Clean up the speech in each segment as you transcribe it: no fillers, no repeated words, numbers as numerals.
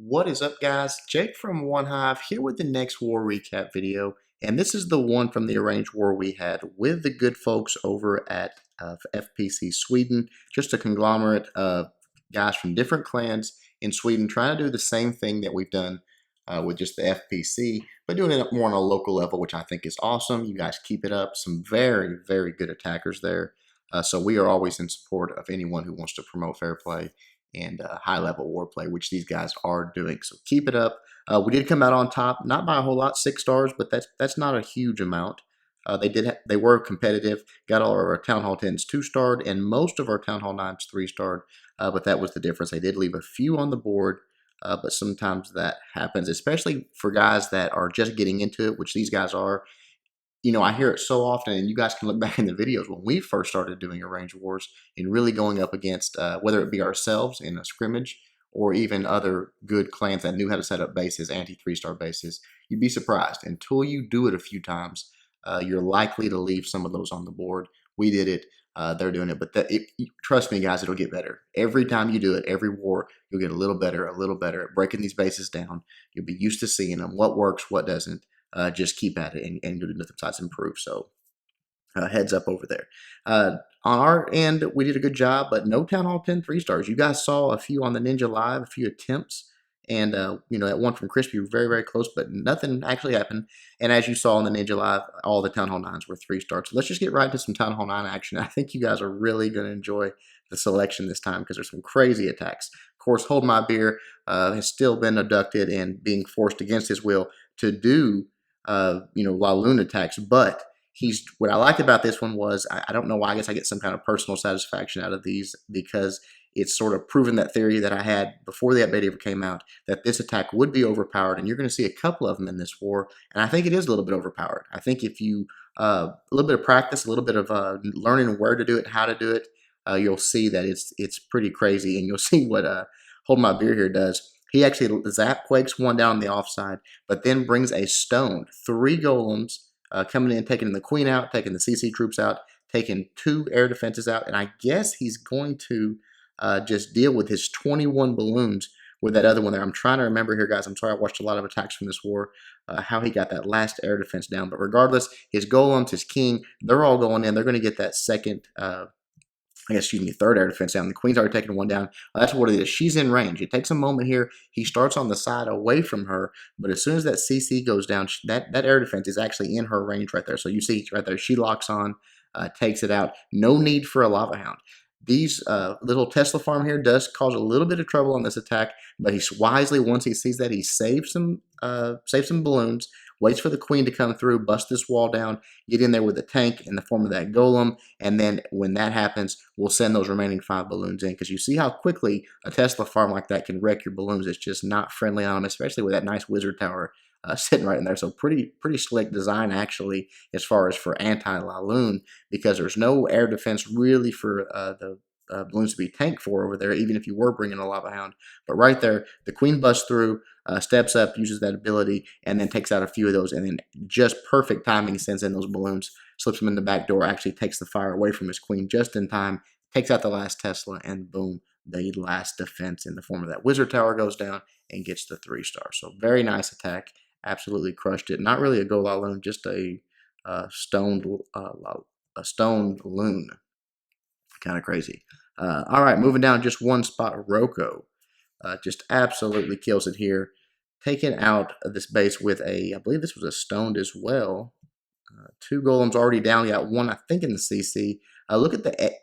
What is up, guys? Jake from OneHive here with the next war recap video. And this is the one from the arranged war we had with the good folks over at FPC Sweden. Just a conglomerate of guys from different clans in Sweden trying to do the same thing that we've done with just the FPC, but doing it more on a local level, which I think is awesome. You guys keep it up. Some very, very good attackers there. So we are always in support of anyone who wants to promote fair play and high level warplay, which these guys are doing. So keep it up. We did come out on top, not by a whole lot, 6 stars, but that's not a huge amount. They were competitive. Got all of our Town Hall 10s 2-starred, and most of our Town Hall 9s 3-starred. But that was the difference. They did leave a few on the board, but sometimes that happens, especially for guys that are just getting into it, which these guys are. You know, I hear it so often, and you guys can look back in the videos when we first started doing arranged wars and really going up against, whether it be ourselves in a scrimmage or even other good clans that knew how to set up bases, anti-3-star bases. You'd be surprised. Until you do it a few times, you're likely to leave some of those on the board. We did it. They're doing it. But trust me, guys, it'll get better. Every time you do it, every war, you'll get a little better at breaking these bases down. You'll be used to seeing them, what works, what doesn't. Just keep at it and do nothing besides improve. So heads up over there. On our end, we did a good job, but no Town Hall 10 3-stars. You guys saw a few on the Ninja Live, a few attempts, and that one from Crispy, very, very close, but nothing actually happened. And as you saw on the Ninja Live, all the Town Hall 9s were 3-stars. So let's just get right into some Town Hall 9 action. I think you guys are really going to enjoy the selection this time because there's some crazy attacks. Of course, Hold My Beer has still been abducted and being forced against his will to do La Luna attacks, but what I liked about this one was, I don't know why, I guess I get some kind of personal satisfaction out of these because it's sort of proven that theory that I had before the update ever came out, that this attack would be overpowered, and you're going to see a couple of them in this war, and I think it is a little bit overpowered. I think if you, a little bit of practice, a little bit of learning where to do it, how to do it, you'll see that it's pretty crazy, and you'll see what Hold My Beer here does. He actually zap quakes one down on the offside, but then brings a stone, 3 golems coming in, taking the queen out, taking the CC troops out, taking 2 air defenses out, and I guess he's going to just deal with his 21 balloons with that other one there. I'm trying to remember here, guys. I'm sorry, I watched a lot of attacks from this war, how he got that last air defense down. But regardless, his golems, his king, they're all going in. They're going to get that second third air defense down. The queen's already taken one down. That's what it is. She's in range. It takes a moment here. He starts on the side away from her, but as soon as that CC goes down, that air defense is actually in her range right there. So you see right there, she locks on, takes it out. No need for a lava hound. These little Tesla farm here does cause a little bit of trouble on this attack, but he's wisely, once he sees that, he saves some balloons, waits for the queen to come through, bust this wall down, get in there with a tank in the form of that golem, and then when that happens, we'll send those remaining 5 balloons in, because you see how quickly a Tesla farm like that can wreck your balloons. It's just not friendly on them, especially with that nice wizard tower sitting right in there. So pretty slick design, actually, as far as for anti-Laloon, because there's no air defense really for the balloons to be tanked for over there, even if you were bringing a lava hound. But right there, the queen busts through, steps up, uses that ability, and then takes out a few of those, and then just perfect timing, sends in those balloons, slips them in the back door, actually takes the fire away from his queen just in time, takes out the last Tesla, and boom, the last defense in the form of that wizard tower goes down and gets the 3-star. So very nice attack. Absolutely crushed it. Not really a gold loon, just a stoned loon. Kind of crazy. All right, moving down just one spot, Rocco. Just absolutely kills it here. Taking out this base with I believe this was a stoned as well. 2 golems already down. You got 1, I think, in the CC. Look at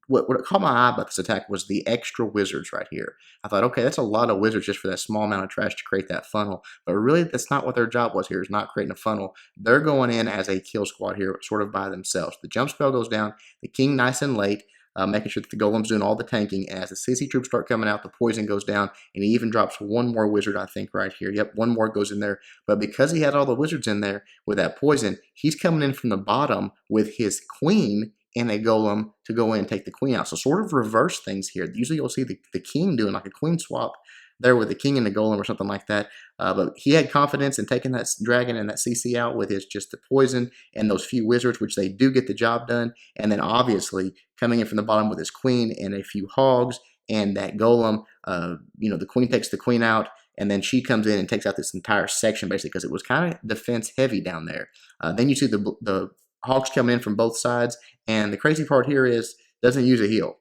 what caught my eye about this attack was the extra wizards right here. I thought, okay, that's a lot of wizards just for that small amount of trash to create that funnel. But really, that's not what their job was here, is not creating a funnel. They're going in as a kill squad here, sort of by themselves. The jump spell goes down, the king nice and late, making sure that the golem's doing all the tanking. As the CC troops start coming out, the poison goes down, and he even drops 1 more wizard, I think, right here. Yep, 1 more goes in there. But because he had all the wizards in there with that poison, he's coming in from the bottom with his queen and a golem to go in and take the queen out. So sort of reverse things here. Usually you'll see the king doing like a queen swap there with the king and the golem or something like that. But he had confidence in taking that dragon and that CC out with his just the poison and those few wizards, which they do get the job done. And then obviously coming in from the bottom with his queen and a few hogs and that golem, the queen takes the queen out. and then she comes in and takes out this entire section basically because it was kind of defense heavy down there. Then you see the hogs coming in from both sides, and the crazy part here is doesn't use a heal.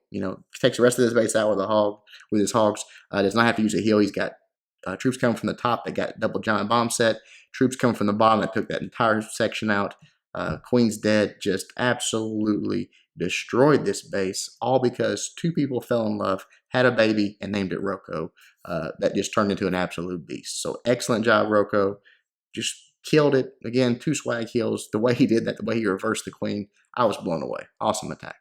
Takes the rest of this base out with his hogs. Does not have to use a heal. He's got troops coming from the top that got double giant bomb set. Troops coming from the bottom that took that entire section out. Queen's dead. Just absolutely destroyed this base, all because two people fell in love, had a baby, and named it Roko. That just turned into an absolute beast. So excellent job, Roko. Just killed it. Again, 2 swag heals. The way he did that, the way he reversed the queen, I was blown away. Awesome attack.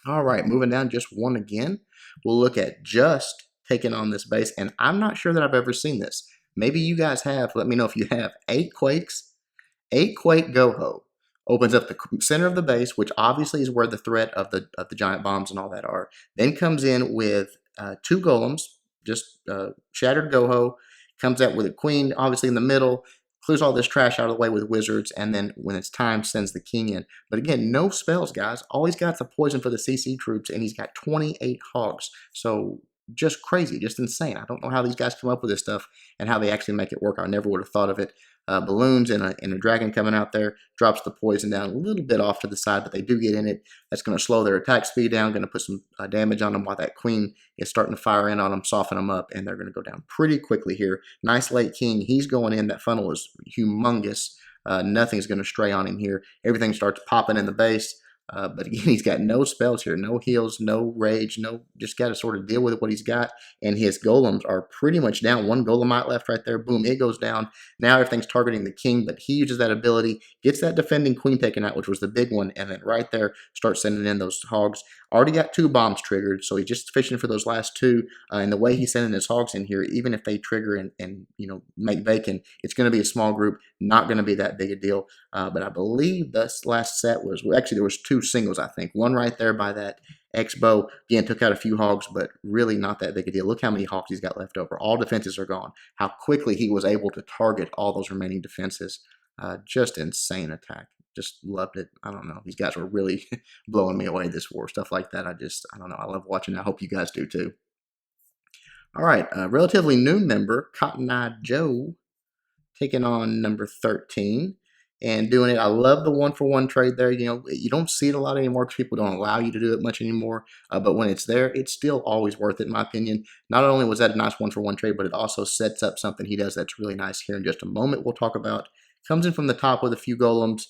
All right, moving down just one again. We'll look at just taking on this base, and I'm not sure that I've ever seen this. Maybe you guys have. Let me know if you have. 8 Quakes, 8 Quake Goho. Opens up the center of the base, which obviously is where the threat of the giant bombs and all that are. Then comes in with 2 golems, just shattered Goho. Comes out with a queen, obviously in the middle. Clears all this trash out of the way with wizards, and then when it's time, sends the king in. But again, no spells, guys. All he's got is the poison for the CC troops, and he's got 28 hogs. So just crazy, just insane. I don't know how these guys come up with this stuff and how they actually make it work. I never would have thought of it. Balloons and a dragon coming out there drops the poison down a little bit off to the side, but they do get in it. That's going to slow their attack speed down, going to put some damage on them while that queen is starting to fire in on them, soften them up, and they're going to go down pretty quickly here. Nice late king. He's going in. That funnel is humongous. Nothing's going to stray on him here. Everything starts popping in the base. But again, he's got no spells here, no heals, no rage, just got to sort of deal with what he's got. And his golems are pretty much down. 1 golemite left right there. Boom, it goes down. Now everything's targeting the king, but he uses that ability, gets that defending queen taken out, which was the big one, and then right there starts sending in those hogs. Already got 2 bombs triggered, so he's just fishing for those last 2. And the way he's sending his hogs in here, even if they trigger and make bacon, it's going to be a small group, not going to be that big a deal. But I believe this last set was, well, actually there was 2 singles, I think. One right there by that X-bow. Again, took out a few hogs, but really not that big a deal. Look how many hogs he's got left over. All defenses are gone. How quickly he was able to target all those remaining defenses. Just insane attack. Just loved it. I don't know. These guys were really blowing me away this war. Stuff like that. I don't know. I love watching it. I hope you guys do too. All right. Relatively new member, Cotton Eye Joe, taking on number 13 and doing it. I love the 1-for-1 trade there. You don't see it a lot anymore because people don't allow you to do it much anymore. But when it's there, it's still always worth it, in my opinion. Not only was that a nice 1-for-1 trade, but it also sets up something he does that's really nice here in just a moment. We'll talk about. Comes in from the top with a few golems.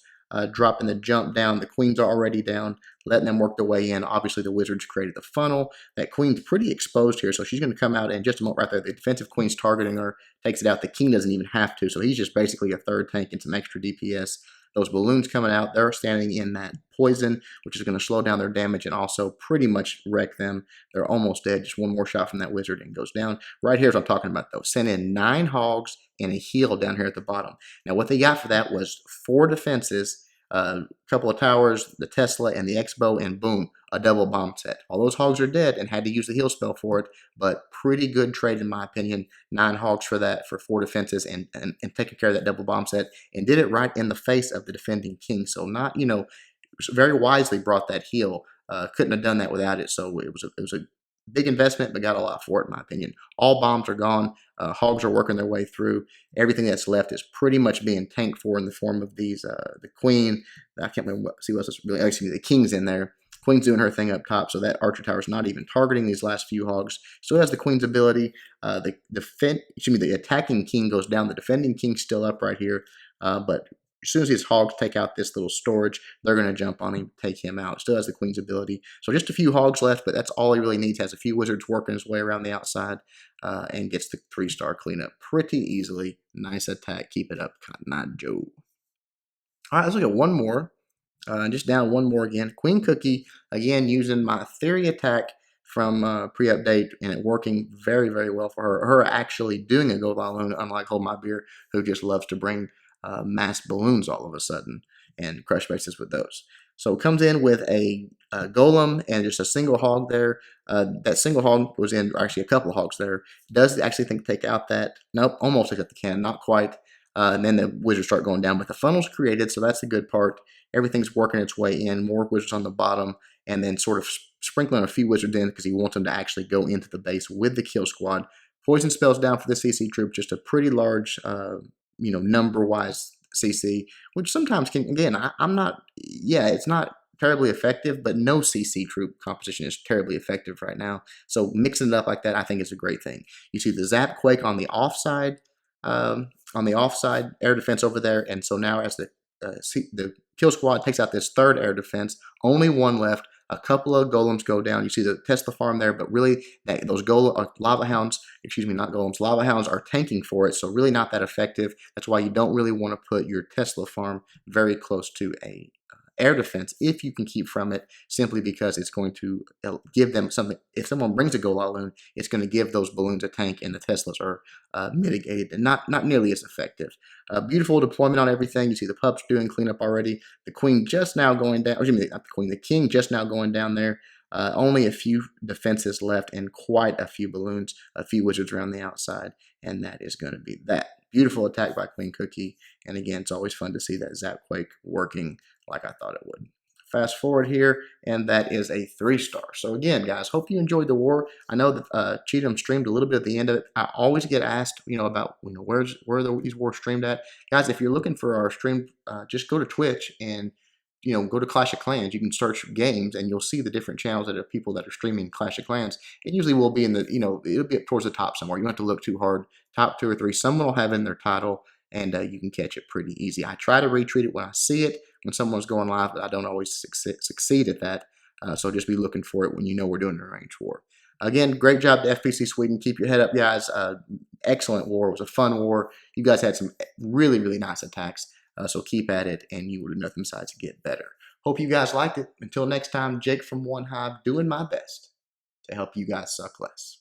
Dropping the jump down. The queens are already down, letting them work their way in. Obviously, the wizards created the funnel. That queen's pretty exposed here, so she's going to come out in just a moment right there. The defensive queen's targeting her, takes it out. The king doesn't even have to, so he's just basically a third tank and some extra DPS. Those balloons coming out, they're standing in that poison, which is going to slow down their damage and also pretty much wreck them. They're almost dead. Just one more shot from that wizard and goes down. Right here is what I'm talking about, though. Send in 9 hogs and a heal down here at the bottom. Now, what they got for that was 4 defenses, a couple of towers, the Tesla, and the X-bow, and boom, a double bomb set. All those hogs are dead and had to use the heal spell for it, but pretty good trade in my opinion. 9 hogs for that, for 4 defenses, and taking care of that double bomb set, and did it right in the face of the defending king. So not, very wisely brought that heal. Couldn't have done that without it. So it was a big investment, but got a lot for it, in my opinion. All bombs are gone. Hogs are working their way through. Everything that's left is pretty much being tanked for in the form of these, the queen. I can't remember see what else really, excuse me, the king's in there. Queen's doing her thing up top, so that archer tower is not even targeting these last few hogs. Still has the queen's ability. The attacking king goes down. The defending king's still up right here, but as soon as these hogs take out this little storage, they're going to jump on him, take him out. Still has the queen's ability. So just a few hogs left, but that's all he really needs. Has a few wizards working his way around the outside and gets the 3-star cleanup pretty easily. Nice attack. Keep it up, Cotton Eye Joe. All right, let's look at one more. Just down one more again. Queen Cookie, again, using my theory attack from pre-update, and it working very, very well for her. Her actually doing a gold balloon, unlike Hold My Beer, who just loves to bring mass balloons all of a sudden and crush bases with those. So it comes in with a golem and just a single hog there. That single hog was in, actually a couple of hogs there. Does actually think take out that, nope, almost take out the cannon, not quite. And then the wizards start going down, but the funnel's created, so that's the good part. Everything's working its way in, more wizards on the bottom, and then sort of sprinkling a few wizards in because he wants them to actually go into the base with the kill squad. Poison spells down for the CC troop, just a pretty large, number-wise CC, which sometimes can, again, I'm not, yeah, it's not terribly effective, but no CC troop composition is terribly effective right now. So mixing it up like that, I think is a great thing. You see the Zap Quake on the offside air defense over there, and so now as the kill squad takes out this third air defense, only one left. A couple of golems go down. You see the Tesla farm there, but really those lava hounds, excuse me, not golems, lava hounds are tanking for it, so really not that effective. That's why you don't really want to put your Tesla farm very close to a air defense if you can keep from it, simply because it's going to give them something. If someone brings a Golaloon, it's going to give those balloons a tank, and the Teslas are mitigated and not nearly as effective. Beautiful deployment on everything. You see the pups doing cleanup already. The queen just now going down, or excuse me, not the queen, the king just now going down there. Only a few defenses left and quite a few balloons, a few wizards around the outside, and that is going to be that. Beautiful attack by Queen Cookie, and again, it's always fun to see that Zap Quake working like I thought it would. Fast forward here, and that is a 3-star. So again, guys, hope you enjoyed the war. I know that Cheatham streamed a little bit at the end of it. I always get asked, about where these wars streamed at. Guys, if you're looking for our stream, just go to Twitch and go to Clash of Clans. You can search games, and you'll see the different channels that are people that are streaming Clash of Clans. It usually will be in the, it'll be up towards the top somewhere. You don't have to look too hard. Top 2 or 3, someone will have in their title, and you can catch it pretty easy. I try to retweet it when I see it, when someone's going live, but I don't always succeed at that. So just be looking for it when you know we're doing an arranged war. Again, great job to FPC Sweden. Keep your head up, guys. Excellent war. It was a fun war. You guys had some really, really nice attacks. So keep at it, and you will do nothing besides get better. Hope you guys liked it. Until next time, Jake from OneHive, doing my best to help you guys suck less.